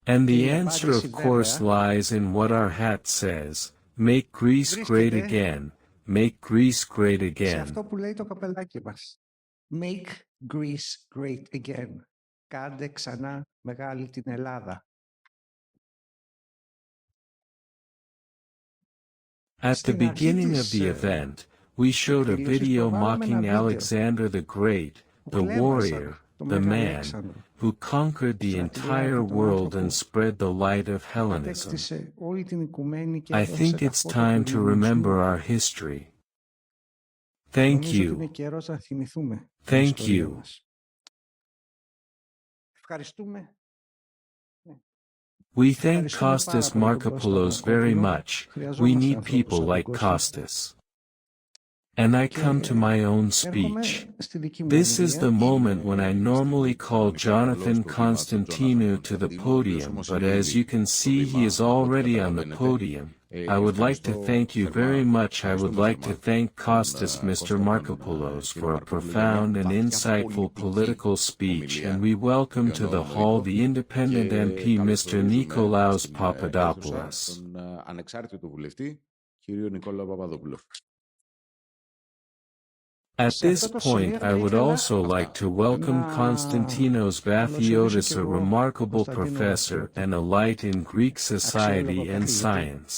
And the answer of course lies in what our hat says, make Greece great again, make Greece great again. Σε αυτό που λέει το καπελάκι μας. Make Greece great again. Κάντε ξανά μεγάλη την Ελλάδα. At the beginning of the event, we showed a video mocking Alexander the Great, the warrior, the man, who conquered the entire world and spread the light of Hellenism. I think it's time to remember our history. Thank you. Thank you. We thank Kostas Markopoulos very much. We need people like Kostas. And I come to my own speech. This is the moment when I normally call Jonathan Constantine to the podium, but as you can see he is already on the podium. I would like to thank you very much. I would like to thank Kostas Mr. Markopoulos for a profound and insightful political speech, and we welcome to the hall the independent MP Mr. Nikolaos Papadopoulos. At this point I would also like to welcome Konstantinos Vathiotis, a remarkable professor and a light in Greek society and science.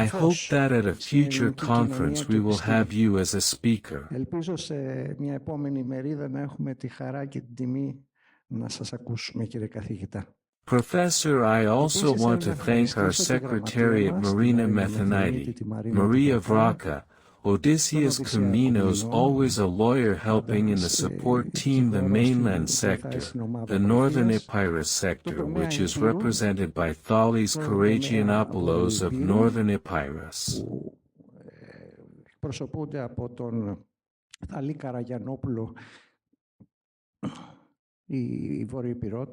I hope that at a future conference we will have you as a speaker. Ελπίζω σε μια επόμενη ημερίδα να έχουμε τη χαρά και την τιμή να σας ακούσουμε, κύριε καθηγητά. Professor, I also want to thank our Secretariat Marina Methanidi, Maria Vraka, Odysseus Kouminos, always a lawyer helping in the support team, the mainland sector, the northern Epirus sector, which is represented by Thalis Karagianopoulos of northern Epirus. Εκπροσωπούνται από τον Θαλή Καραγιανόπουλο.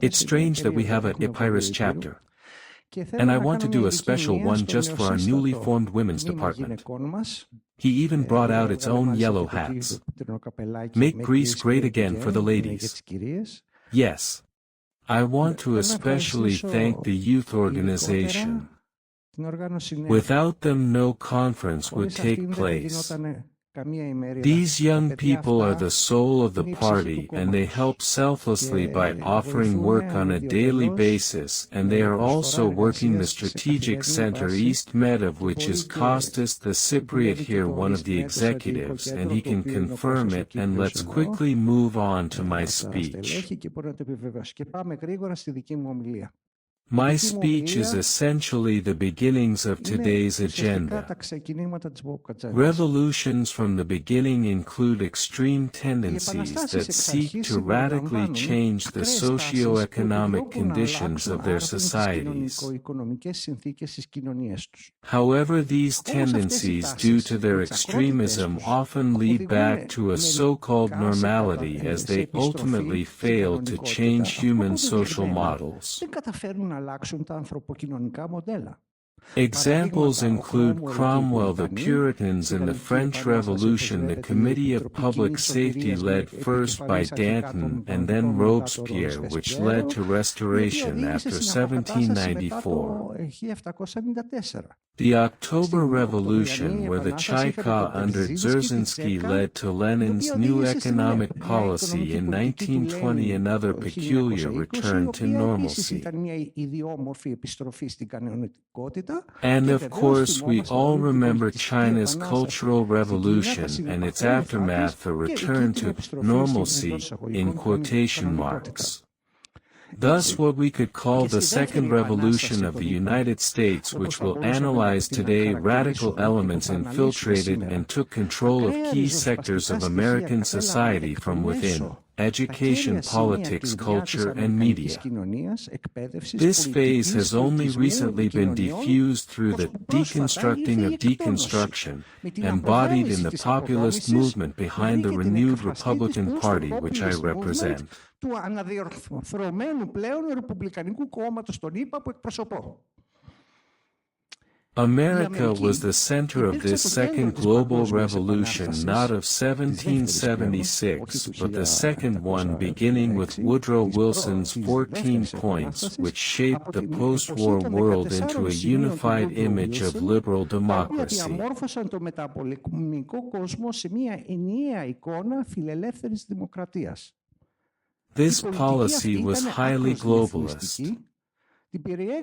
It's strange that we have an Epirus chapter. And I want to do a special one just for our newly formed women's department. He even brought out its own yellow hats. Make Greece great again for the ladies. Yes. I want to especially thank the youth organization. Without them no conference would take place. These young people are the soul of the party, and they help selflessly by offering work on a daily basis, and they are also working the strategic center EastMed, of which is Kostas the Cypriot here, one of the executives, and he can confirm it. And let's quickly move on to my speech. My speech is essentially the beginnings of today's agenda. Revolutions from the beginning include extreme tendencies that seek to radically change the socio-economic conditions of their societies. However, these tendencies, due to their extremism, often lead back to a so-called normality, as they ultimately fail to change human social models. Examples include Cromwell, the Puritans, and the French Revolution, the Committee of Public Safety led first by Danton, and then Robespierre, which led to restoration after 1794. The October Revolution, where the Chayka under Dzerzhinsky led to Lenin's new economic policy in 1920, another peculiar return to normalcy. And of course we all remember China's Cultural Revolution and its aftermath, a return to normalcy in quotation marks. Thus what we could call the Second Revolution of the United States, which will analyze today, radical elements infiltrated and took control of key sectors of American society from within: education, politics, culture, and media. This phase has only recently been diffused through the deconstructing of deconstruction, embodied in the populist movement behind the renewed Republican Party, which I represent. Του αναδιορθωμένου πλέον Ρεπουμπλικανικού κόμματος των ΗΠΑ που εκπροσωπώ. America was the center of this second global revolution, not of 1776, but the second one beginning with Woodrow Wilson's 14 points, which shaped the post-war world into a unified image of liberal democracy. Διαμόρφωσαν το μεταπολεμικό κόσμο σε μια ενιαία εικόνα φιλελεύθερης δημοκρατίας. This policy was highly globalist.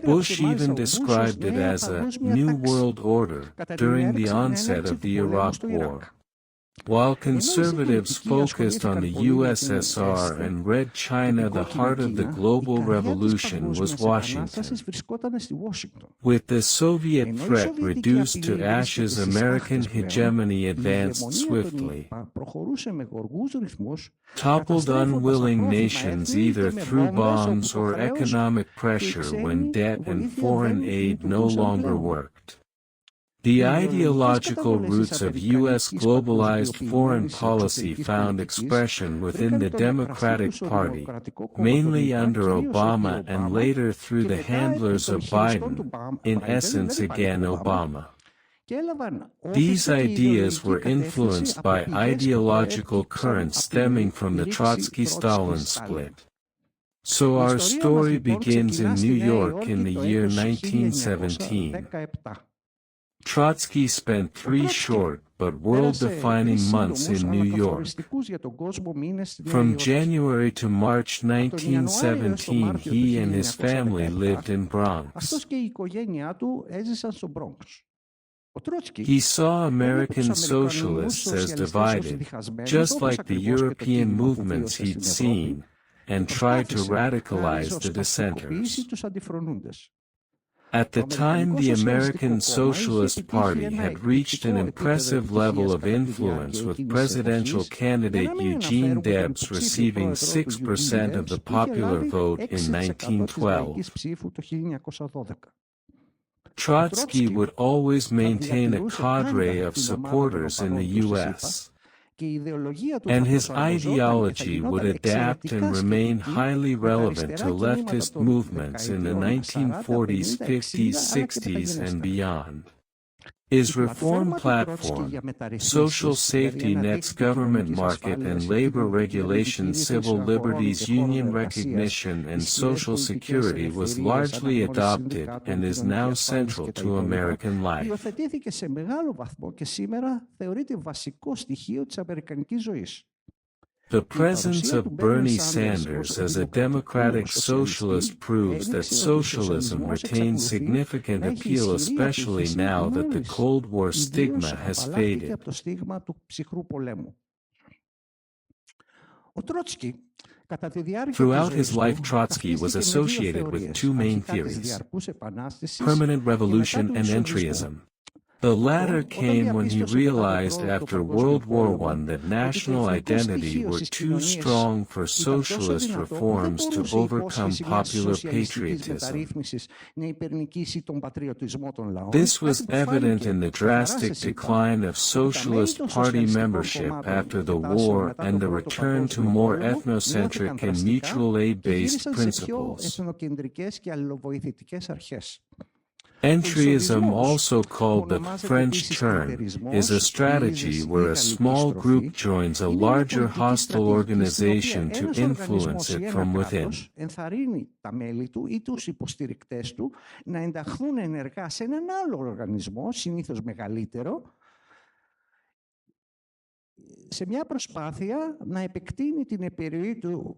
Bush even described it as a new world order during the onset of the Iraq War. While conservatives focused on the USSR and Red China, the heart of the global revolution was Washington. With the Soviet threat reduced to ashes, American hegemony advanced swiftly. Toppled unwilling nations either through bombs or economic pressure when debt and foreign aid no longer worked. The ideological roots of U.S. globalized foreign policy found expression within the Democratic Party, mainly under Obama and later through the handlers of Biden, in essence again Obama. These ideas were influenced by ideological currents stemming from the Trotsky-Stalin split. So our story begins in New York in the year 1917. Trotsky spent 3 short but world-defining months in New York. From January to March 1917, he and his family lived in Bronx. He saw American socialists as divided, just like the European movements he'd seen, and tried to radicalize the dissenters. At the time, the American Socialist Party had reached an impressive level of influence, with presidential candidate Eugene Debs receiving 6% of the popular vote in 1912. Trotsky would always maintain a cadre of supporters in the U.S., and his ideology would adapt and remain highly relevant to leftist movements in the 1940s, 50s, 60s, and beyond. His reform platform, social safety nets, government market and labor regulations, civil liberties, union recognition, and social security was largely adopted and is now central to American life. The presence of Bernie Sanders as a democratic socialist proves that socialism retains significant appeal, especially now that the Cold War stigma has faded. Throughout his life, Trotsky was associated with 2 main theories: permanent revolution and entryism. The latter came when he realized after World War I that national identity were too strong for socialist reforms to overcome popular patriotism. This was evident in the drastic decline of Socialist Party membership after the war and the return to more ethnocentric and mutual aid-based principles. Entryism, also called the French turn, is a strategy where a small group joins a larger hostile organization to influence it from within. Ενθαρρύνει τα μέλη του ή τους υποστηρικτές του να ενταχθούν ενεργά σε έναν άλλο οργανισμό, συνήθως μεγαλύτερο, σε μια προσπάθεια να επεκτείνει την επιρροή του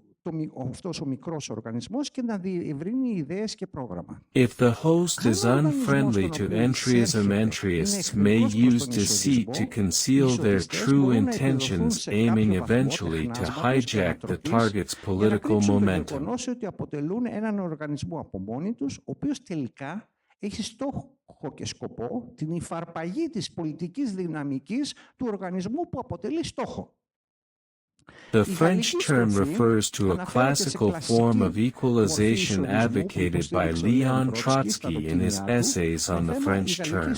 αυτός ο μικρός οργανισμός και να διευρύνει ιδέες και πρόγραμμα. If the host is unfriendly to entryism, entryists may use deceit to conceal their true intentions, aiming eventually to hijack the target's political momentum. Γνώση ότι αποτελούν έναν οργανισμό από μόνοι τους, ο οποίος τελικά έχει στόχο και σκοπό την υφαρπαγή της πολιτικής δυναμικής του οργανισμού που αποτελεί στόχο. The French term refers to a classical form of equalization advocated by Leon Trotsky in his essays on the French term.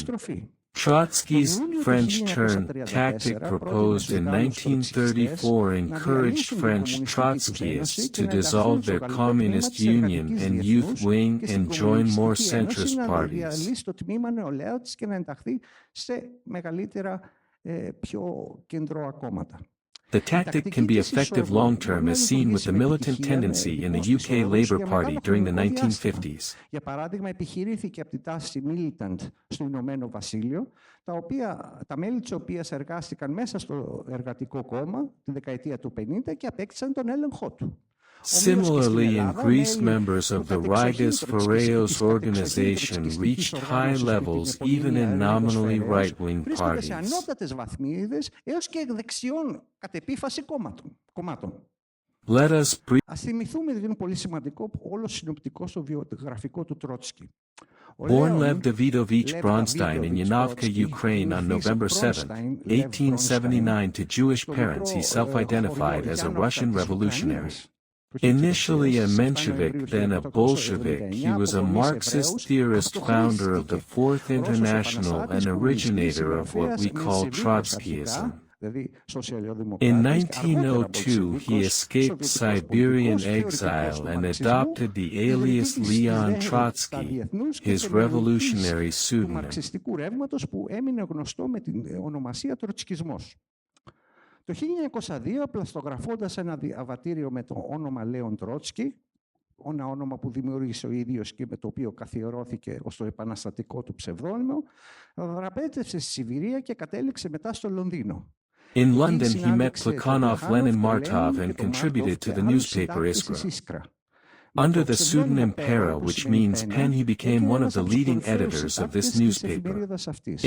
Trotsky's French turn tactic proposed in 1934 encouraged French Trotskyists to dissolve their communist union and youth wing and join more centrist parties. Στο τμήμα νεολαία της και να ενταχθεί σε μεγαλύτερα πιο κεντρώα κόμματα. The tactic can be effective long-term as seen with the militant tendency in the UK Labour Party during the 1950s. Για παράδειγμα, επιχειρήθηκε από την τάση militant στο Ηνωμένο Βασίλειο, τα μέλη της οποίας εργάστηκαν μέσα στο Εργατικό Κόμμα τη δεκαετία του 50 και απέκτησαν τον έλεγχό του. Similarly, in Greece, members of the Rigos Phoreos organization reached high levels even in nominally right-wing parties. Σε ανώτατες βαθμίδες έως και δεξιών κατ' επίφαση κομμάτων. Ας θυμηθούμε, γιατί είναι πολύ σημαντικό, όλο συνοπτικό στο βιογραφικό του Τρότσκι. Born Lev Davidovich Bronstein in Yanovka, Ukraine on November 7, 1879 to Jewish parents, he self-identified as a Russian revolutionary. Initially a Menshevik, then a Bolshevik, he was a Marxist theorist, founder of the Fourth International and originator of what we call Trotskyism. In 1902, he escaped Siberian exile and adopted the alias Leon Trotsky, his revolutionary pseudonym. Το 1902, πλαστογραφώντας ένα διαβατήριο με το όνομα Λέον Τρότσκι, ένα όνομα που δημιούργησε ο ίδιος και με το οποίο καθιερώθηκε ως το επαναστατικό του ψευδόνυμο, δραπέτευσε στη Σιβηρία και κατέληξε μετά στο Λονδίνο. In London, he met Plekhanov Lenin Martov and contributed to the newspaper Iskra. Under the pseudonym Para, which means pen, he became one of the leading editors of this newspaper.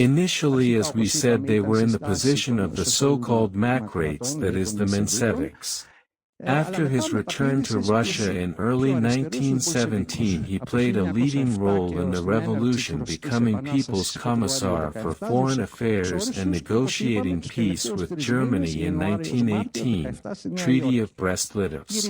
Initially, as we said, they were in the position of the so-called Makrates, that is, the Mensheviks. After his return to Russia in early 1917, he played a leading role in the revolution, becoming People's Commissar for Foreign Affairs and negotiating peace with Germany in 1918, Treaty of Brest-Litovsk.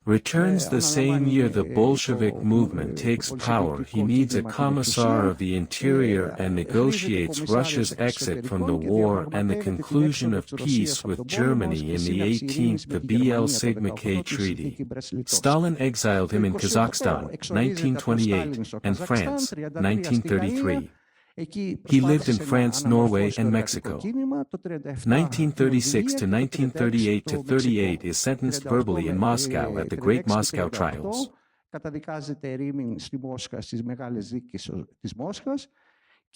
Returns the same year the Bolshevik movement takes power, he needs a commissar of the interior and negotiates Russia's exit from the war and the conclusion of peace with Germany in the 18th, the BL-Sigma-K Treaty. Stalin exiled him in Kazakhstan, 1928, and France, 1933. He lived in France, Norway, and Mexico. 1936 to 1938 to 38 is sentenced verbally in Moscow at the Great Moscow Trials.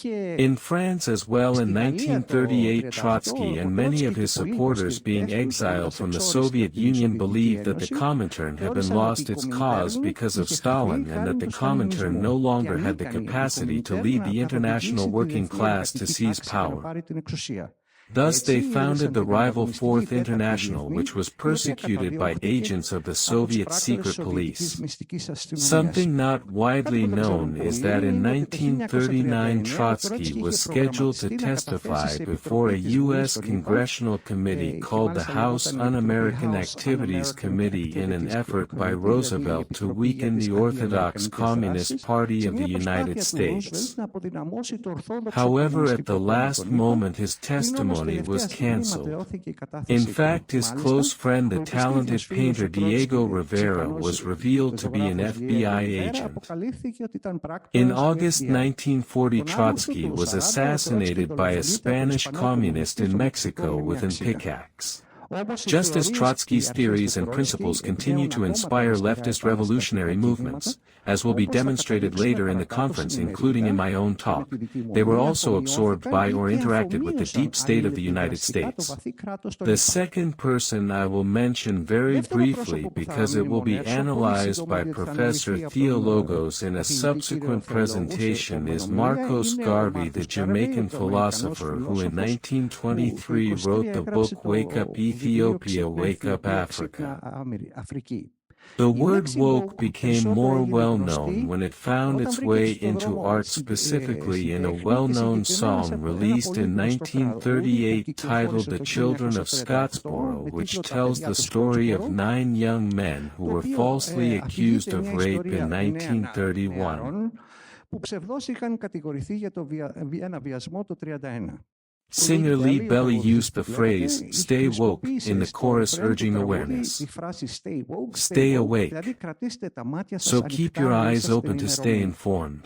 In France as well, in 1938, Trotsky and many of his supporters being exiled from the Soviet Union believed that the Comintern had been lost its cause because of Stalin, and that the Comintern no longer had the capacity to lead the international working class to seize power. Thus they founded the rival Fourth International, which was persecuted by agents of the Soviet secret police. Something not widely known is that in 1939 Trotsky was scheduled to testify before a U.S. congressional committee called the House Un-American Activities Committee in an effort by Roosevelt to weaken the Orthodox Communist Party of the United States. However, at the last moment his testimony was cancelled. In fact, his close friend, the talented painter Diego Rivera, was revealed to be an FBI agent. In August 1940, Trotsky was assassinated by a Spanish communist in Mexico with an pickaxe. Just as Trotsky's theories and principles continue to inspire leftist revolutionary movements, as will be demonstrated later in the conference, including in my own talk, they were also absorbed by or interacted with the deep state of the United States. The second person I will mention very briefly, because it will be analyzed by Professor Theologos in a subsequent presentation, is Marcos Garvey, the Jamaican philosopher who in 1923 wrote the book Wake Up Ethiopia, Wake Up Africa. The word woke became more well-known when it found its way into art, specifically in a well-known song released in 1938 titled The Children of Scottsboro, which tells the story of 9 young men who were falsely accused of rape in 1931. που ψευδώς είχαν κατηγορηθεί για ένα βιασμό το 1931. Singer Lee Belly used the phrase, stay woke, in the chorus urging awareness. Stay awake. So keep your eyes open to stay informed.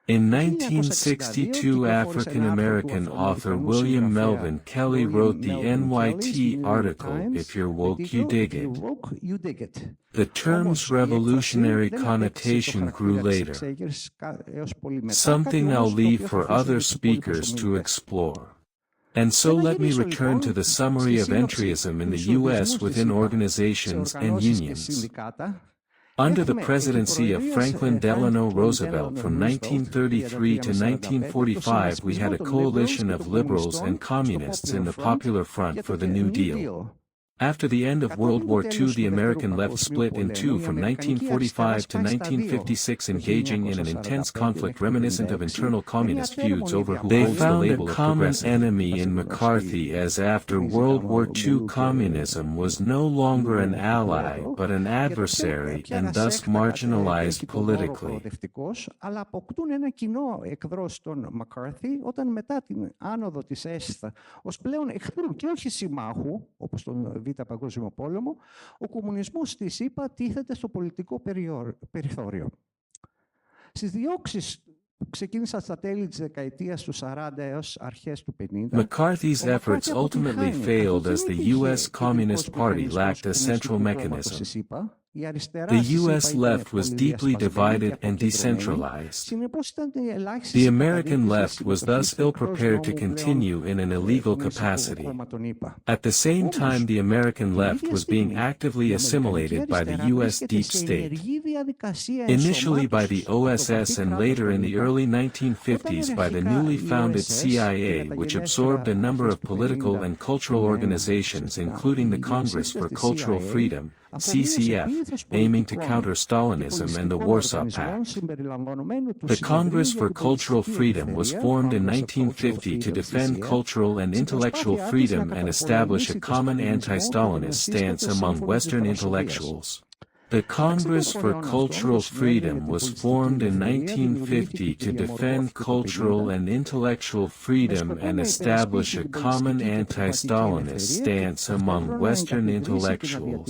In 1962, African-American author William Melvin Kelly wrote the NYT article, If You're Woke, You Dig It. The term's revolutionary connotation grew later, something I'll leave for other speakers to explore. And so let me return to the summary of entryism in the U.S. within organizations and unions. Under the presidency of Franklin Delano Roosevelt from 1933 to 1945, we had a coalition of liberals and communists in the Popular Front for the New Deal. After the end of World War II, the American left split in two from 1945 to 1956, engaging in an intense conflict reminiscent of internal communist feuds over who holds the label of progressive. They found a common enemy in McCarthy, as after World War II communism was no longer an ally but an adversary and thus marginalized politically. Αλλά αποκτούν ένα κοινό εκδρό στον McCarthy όταν μετά την άνοδο της ΕΣΤ ως πλέον εχθρού και όχι συμμάχου, όπως τον Β' Παγκόσμιο Πόλεμο, ο κομμουνισμός της ΗΠΑ τίθεται στο πολιτικό περιθώριο. Στις διώξεις που ξεκίνησαν στα τέλη της δεκαετίας του 40 έως αρχές του 50, McCarthy's efforts ultimately failed as the U.S. Communist Party lacked a central mechanism. The U.S. left was deeply divided and decentralized. The American left was thus ill-prepared to continue in an illegal capacity. At the same time, the American left was being actively assimilated by the U.S. deep state. Initially by the OSS and later in the early 1950s by the newly founded CIA, which absorbed a number of political and cultural organizations including the Congress for Cultural Freedom, CCF, aiming to counter Stalinism and the Warsaw Pact. The Congress for Cultural Freedom was formed in 1950 to defend cultural and intellectual freedom and establish a common anti-Stalinist stance among Western intellectuals. The Congress for Cultural Freedom was formed in 1950 to defend cultural and intellectual freedom and establish a common anti-Stalinist stance among Western intellectuals.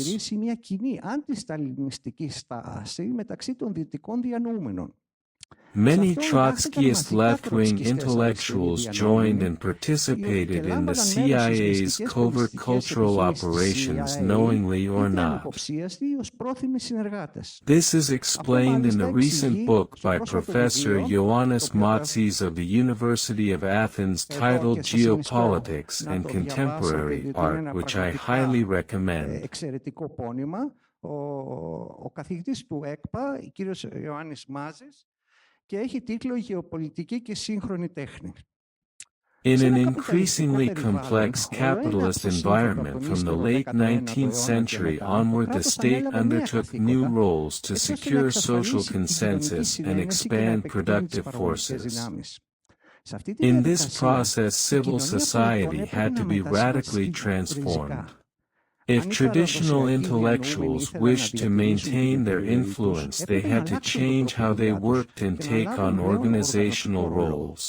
Many Trotskyist left-wing intellectuals joined and participated in the CIA's covert cultural operations knowingly or not. This is explained in the recent book by Professor Ioannis Matzis of the University of Athens titled Geopolitics and Contemporary Art, which I highly recommend. Ο καθηγητής του ΕΚΠΑ, κύριος Ιωάννης Μάζης, και έχει τίτλο «Γεωπολιτική και σύγχρονη τέχνη». In an increasingly complex capitalist environment from the late 19th century onward, the state undertook new roles to secure social consensus and expand productive forces. In this process, civil society had to be radically transformed. If traditional intellectuals wished to maintain their influence, they had to change how they worked and take on organizational roles.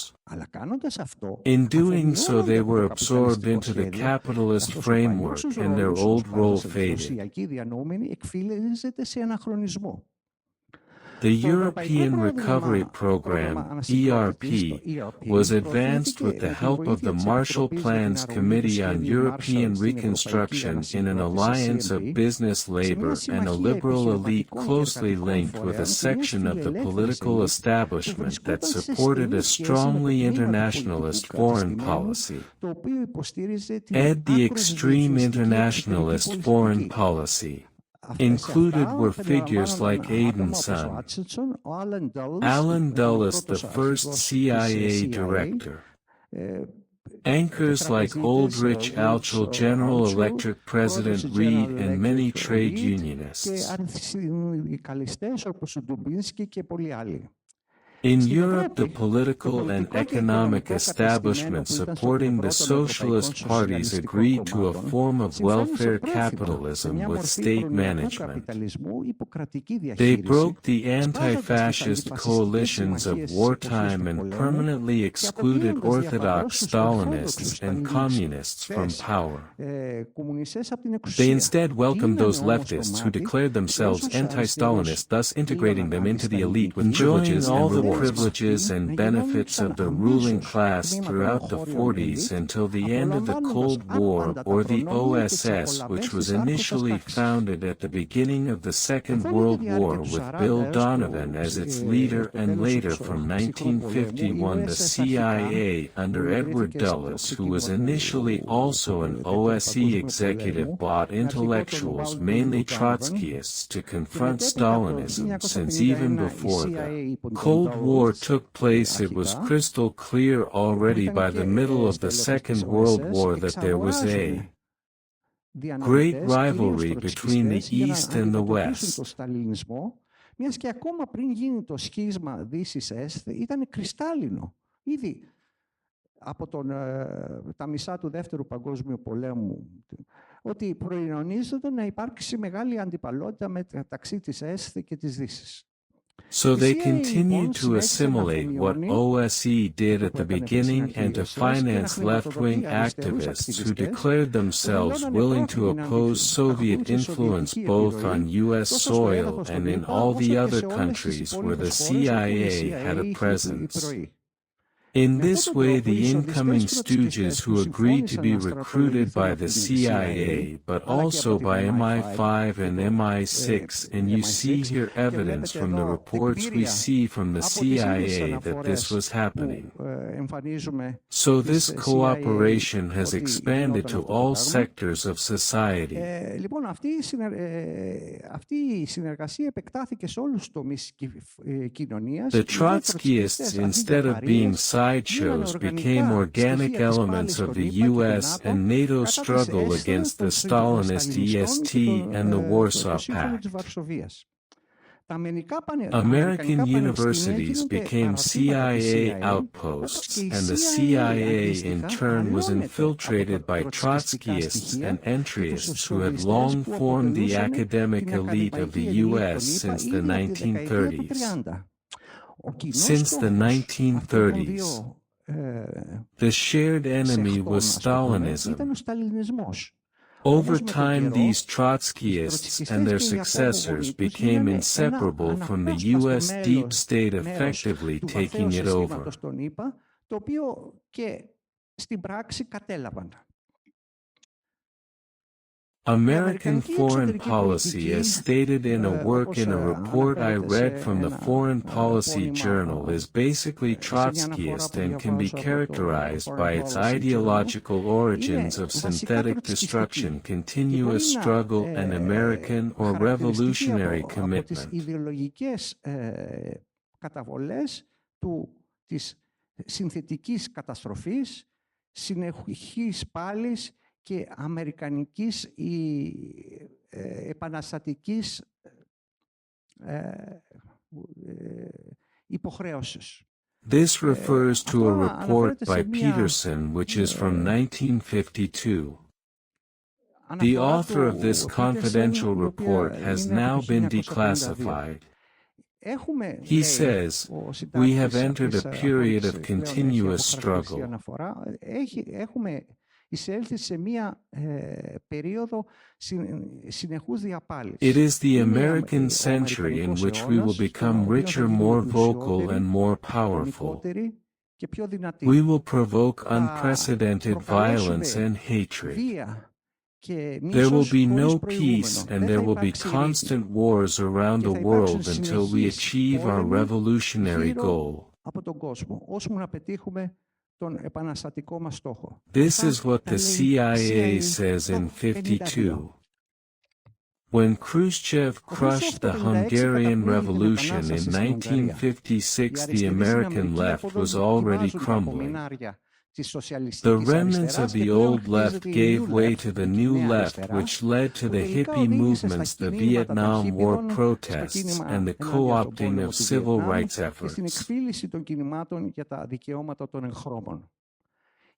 In doing so, they were absorbed into the capitalist framework and their old role faded. The European Recovery Program, ERP, was advanced with the help of the Marshall Plan's Committee on European Reconstruction in an alliance of business labor and a liberal elite closely linked with a section of the political establishment that supported a strongly internationalist foreign policy. The extreme internationalist foreign policy. Included were figures like Aidan Sun, Alan Dulles, the first CIA director, anchors like Aldrich Altschul, General Electric President Reed, and many trade unionists. In Europe, the political and economic establishment supporting the socialist parties agreed to a form of welfare capitalism with state management. They broke the anti-fascist coalitions of wartime and permanently excluded Orthodox Stalinists and Communists from power. They instead welcomed those leftists who declared themselves anti-Stalinist, thus integrating them into the elite with privileges and privileges and benefits of the ruling class throughout the 40s until the end of the Cold War, or the OSS, which was initially founded at the beginning of the Second World War with Bill Donovan as its leader, and later from 1951 the CIA under Edward Dulles, who was initially also an OSE executive, bought intellectuals, mainly Trotskyists, to confront Stalinism, since even before the Cold War took place it was crystal clear already by the middle of the Second World War that there was a great rivalry between the East and the West. Μιας και ακόμα πριν γίνει το σχίσμα Δύσης-Est ήταν κρυστάλλινο. Ήδη από τα μισά του Δεύτερου Παγκόσμιου Πολέμου, ότι προϊονίζεται να υπάρξει μεγάλη αντιπαλότητα μεταξύ της Est και της Δύσης. So they continued to assimilate what OSE did at the beginning and to finance left-wing activists who declared themselves willing to oppose Soviet influence both on U.S. soil and in all the other countries where the CIA had a presence. In this way, the incoming stooges who agreed to be recruited by the CIA, but also by MI5 and MI6, and you see here evidence from the reports we see from the CIA that this was happening. So this cooperation has expanded to all sectors of society. The Trotskyists, instead of being sideshows, became organic elements of the US and NATO struggle against the Stalinist EST and the Warsaw Pact. American universities became CIA outposts, and the CIA in turn was infiltrated by Trotskyists and entryists who had long formed the academic elite of the US since the 1930s. Since the 1930s, the shared enemy was Stalinism. Over time, these Trotskyists and their successors became inseparable from the U.S. deep state, effectively taking it over. American foreign policy, as stated in a work in a report I read from the Foreign Policy Journal, is basically Trotskyist and can be characterized by its ideological origins of synthetic destruction, continuous struggle, and American or revolutionary commitment. Και αμερικανικής επαναστατικής υποχρέωσης. This refers to a report by Peterson which is from 1952. The author of this confidential report has now been declassified. He says, "We have entered a period of continuous struggle." εισέλθει σε μία περίοδο συνεχούς διαπάλης. It is the American century in which we will become richer, more vocal and more powerful. We will provoke unprecedented violence and hatred. There will be no peace and there will be constant wars around the world until we achieve our revolutionary goal. This is what the CIA says in 52. When Khrushchev crushed the Hungarian Revolution in 1956, the American left was already crumbling. The remnants of the old left gave way to the new left, which led to the hippie movements, the Vietnam War protests, and the co-opting of civil rights efforts.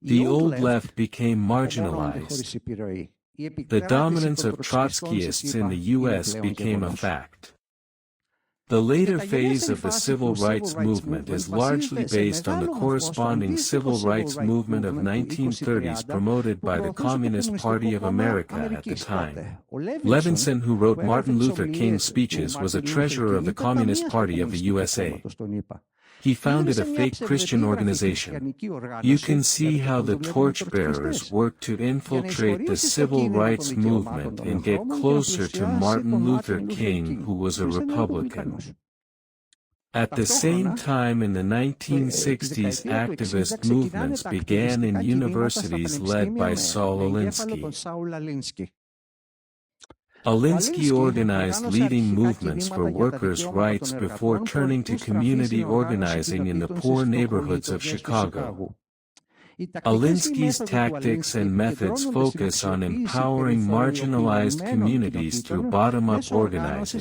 The old left became marginalized. The dominance of Trotskyists in the U.S. became a fact. The later phase of the civil rights movement is largely based on the corresponding civil rights movement of 1930s promoted by the Communist Party of America at the time. Levinson, who wrote Martin Luther King's speeches, was a treasurer of the Communist Party of the USA. He founded a fake Christian organization. You can see how the torchbearers worked to infiltrate the civil rights movement and get closer to Martin Luther King, who was a Republican. At the same time in the 1960s, activist movements began in universities led by Saul Alinsky. Alinsky organized leading movements for workers' rights before turning to community organizing in the poor neighborhoods of Chicago. Alinsky's tactics and methods focus on empowering marginalized communities through bottom-up organizing.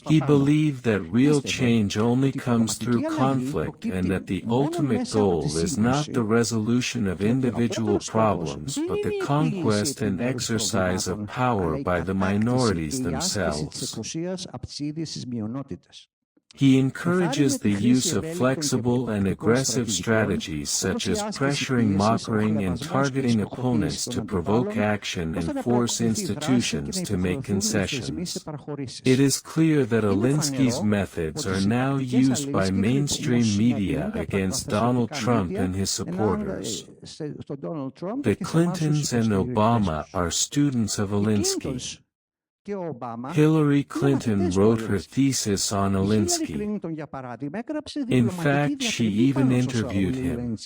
He believed that real change only comes through conflict and that the ultimate goal is not the resolution of individual problems but the conquest and exercise of power by the minorities themselves. He encourages the use of flexible and aggressive strategies such as pressuring, mocking, and targeting opponents to provoke action and force institutions to make concessions. It is clear that Alinsky's methods are now used by mainstream media against Donald Trump and his supporters. The Clintons and Obama are students of Alinsky. Hillary Clinton wrote her thesis on Alinsky. In fact, she even interviewed him.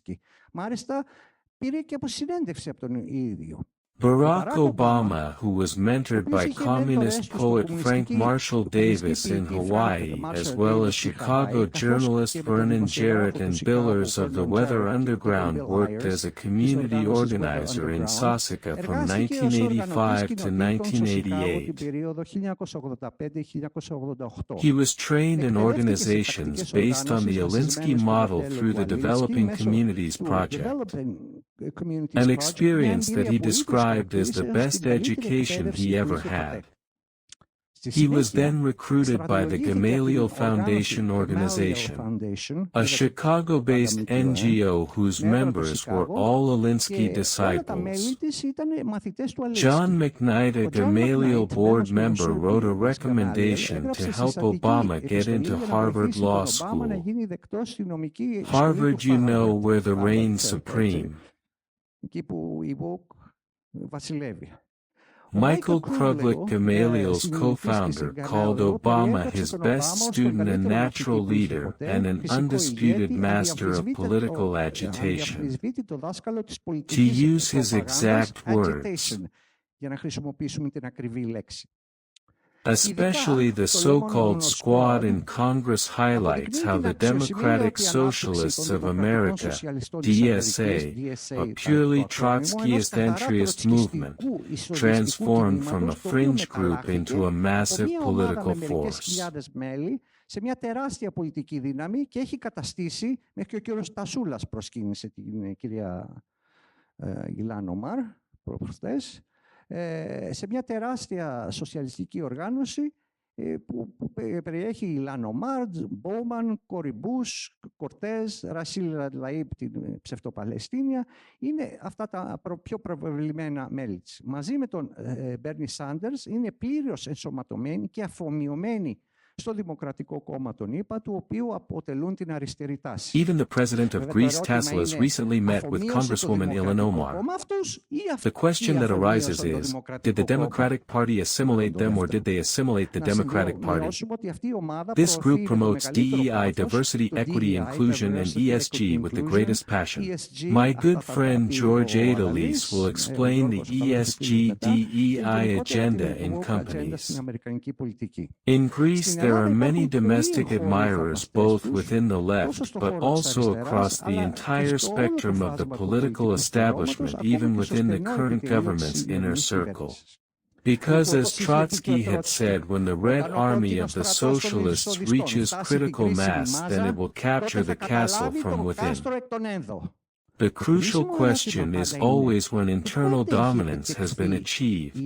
Barack Obama, who was mentored by communist poet Frank Marshall Davis in Hawaii, as well as Chicago journalist Vernon Jarrett and Billers of the Weather Underground, worked as a community organizer in Saucika from 1985 to 1988. He was trained in organizations based on the Alinsky model through the Developing Communities Project, an experience that he described as the best education he ever had. He was then recruited by the Gamaliel Foundation organization, a Chicago-based NGO whose members were all Alinsky disciples. John McKnight, a Gamaliel board member, wrote a recommendation to help Obama get into Harvard Law School. Harvard, you know, where the reigns supreme. Michael Kruglich, Gamaliel's co-founder, called Obama his best student and natural leader and an undisputed master of political agitation. To use his exact words, especially the so-called squad in Congress highlights how the Democratic Socialists of America, DSA, a purely Trotskyist entryist movement, transformed from a fringe group into a massive political force. Σε μια τεράστια πολιτική δύναμη και έχει καταστήσει, μέχρι και ο κύριος Τασούλας προσκύνησε την κυρία Ιλάν Ομάρ προχθές, σε μια τεράστια σοσιαλιστική οργάνωση που περιέχει Ιλάν Ομάρ, Μπόμαν, Κόρι Μπούς, Κορτέζ, Ρασίλ Λαΐμπ, την ψευτοπαλαιστίνια, είναι αυτά τα πιο προβεβλημένα μέλη της. Μαζί με τον Μπέρνι Σάντερς είναι πλήρως ενσωματωμένοι και αφομοιωμένοι στο Δημοκρατικό Κόμμα των ΗΠΑ, του οποίου αποτελούν την αριστερή τάση. Even the president of Greece, Taslas, recently met with Congresswoman Ilhan Omar. The question that arises is, did the Democratic Party assimilate them or did they assimilate the Democratic Party? This group promotes DEI, diversity, equity, inclusion, and ESG with the greatest passion. My good friend George Adelise will explain the ESG DEI agenda in companies. In Greece, there are many domestic admirers both within the left but also across the entire spectrum of the political establishment, even within the current government's inner circle. Because as Trotsky had said, when the Red Army of the Socialists reaches critical mass, then it will capture the castle from within. The crucial question is always when internal dominance has been achieved,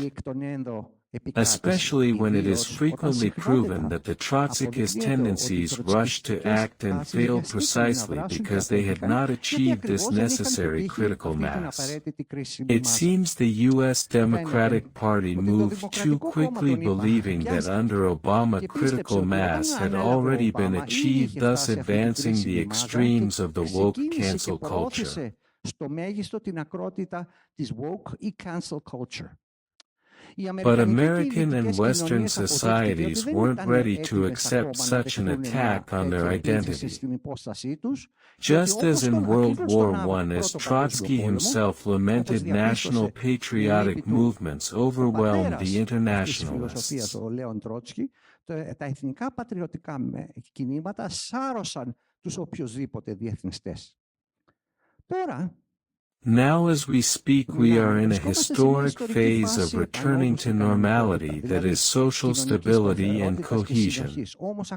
especially when it is frequently proven that the Trotskyist tendencies rushed to act and failed precisely because they had not achieved this necessary critical mass. It seems the U.S. Democratic Party moved too quickly, believing that under Obama critical mass had already been achieved, thus advancing the extremes of the woke cancel culture. Στο μέγιστο την ακρότητα της woke ή cancel culture. But American and Western societies weren't ready to accept such an attack on their identity. Just as in World War I, as Trotsky himself lamented, national patriotic movements overwhelmed the internationalists. Τα εθνικά πατριωτικά κινήματα σάρωσαν τους οποιοσδήποτε διεθνιστές. Τώρα, now as we speak, we are in a historic phase of returning to normality, that is social stability and cohesion.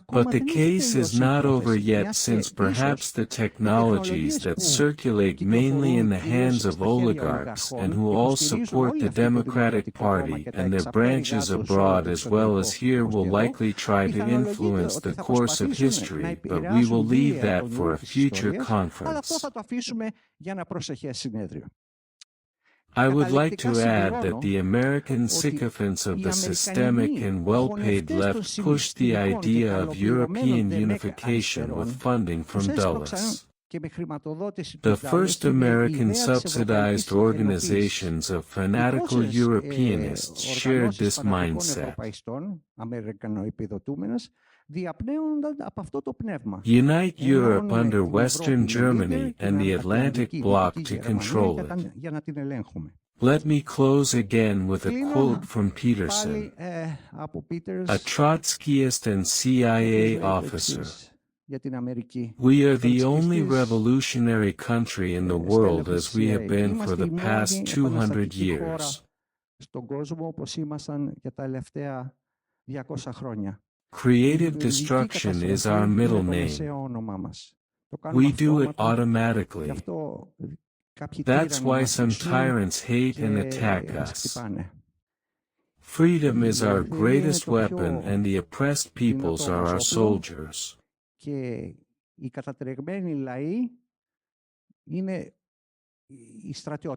But the case is not over yet, since perhaps the technologies that circulate mainly in the hands of oligarchs and who all support the Democratic Party and their branches abroad as well as here will likely try to influence the course of history, but we will leave that for a future conference. I would like to add that the American sycophants of the systemic and well-paid left pushed the idea of European unification with funding from Dulles. The first American subsidized organizations of fanatical Europeanists shared this mindset. Unite Europe under Western Germany and the Atlantic Bloc to control it. Let me close again with a quote from Peterson, a Trotskyist and CIA officer. We are the only revolutionary country in the world as we have been for the past 200 years. Creative destruction is our middle name. We do it automatically. That's why some tyrants hate and attack us. Freedom is our greatest weapon and the oppressed peoples are our soldiers.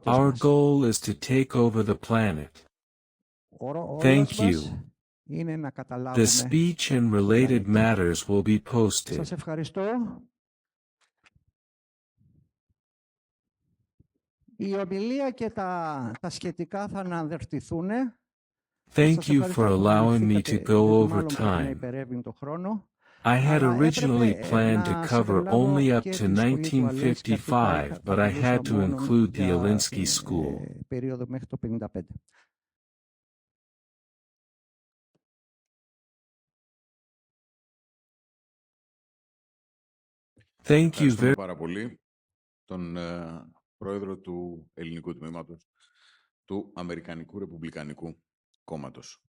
Our goal is to take over the planet. Thank you. The speech and related matters will be posted. Thank you for allowing me to go over time. I had originally planned to cover only up to 1955, but I had to include the Hellenic school. Thank you very πολύ τον πρόεδρο του ελληνικού τμήματος του Αμερικανικού Ρεπουμπλικανικού Κόμματος.